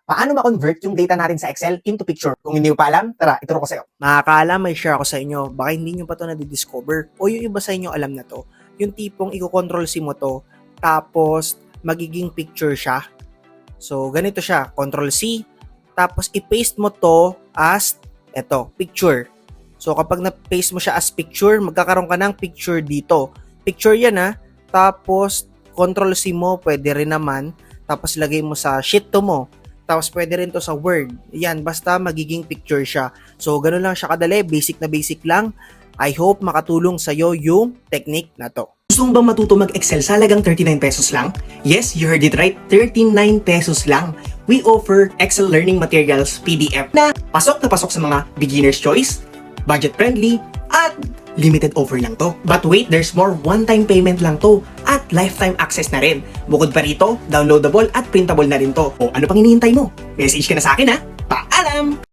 Paano ma-convert yung data natin sa Excel into picture? Kung hindi mo pa alam, tara, ituro ko sa'yo. Mga kaala, may share ako sa inyo. Baka hindi nyo pa to nadidiscover. O yung iba sa inyo alam na to. Yung tipong i-control C mo to, tapos magiging picture siya. So, ganito siya. Control C, tapos i-paste mo to as, picture. So, kapag na-paste mo siya as picture, magkakaroon ka ng picture dito. Picture yan ha. Tapos, Control C mo, pwede rin naman. Tapos, lagay mo sa sheet to mo. Tapos pwede rin to sa Word. Yan, basta magiging picture siya. So, ganun lang siya kadali. Basic na basic lang. I hope makatulong sa'yo yung technique na to. Gusto mo bang matuto mag-Excel sa halagang 39 pesos lang? Yes, you heard it right. 39 pesos lang. We offer Excel Learning Materials PDF na pasok sa mga beginner's choice, budget-friendly, at limited offer lang to. But wait, there's more. One-time payment lang to at lifetime access na rin. Bukod pa rito, downloadable at printable na rin to. O ano pang hinihintay mo? Message ka na sa akin ha. Paalam!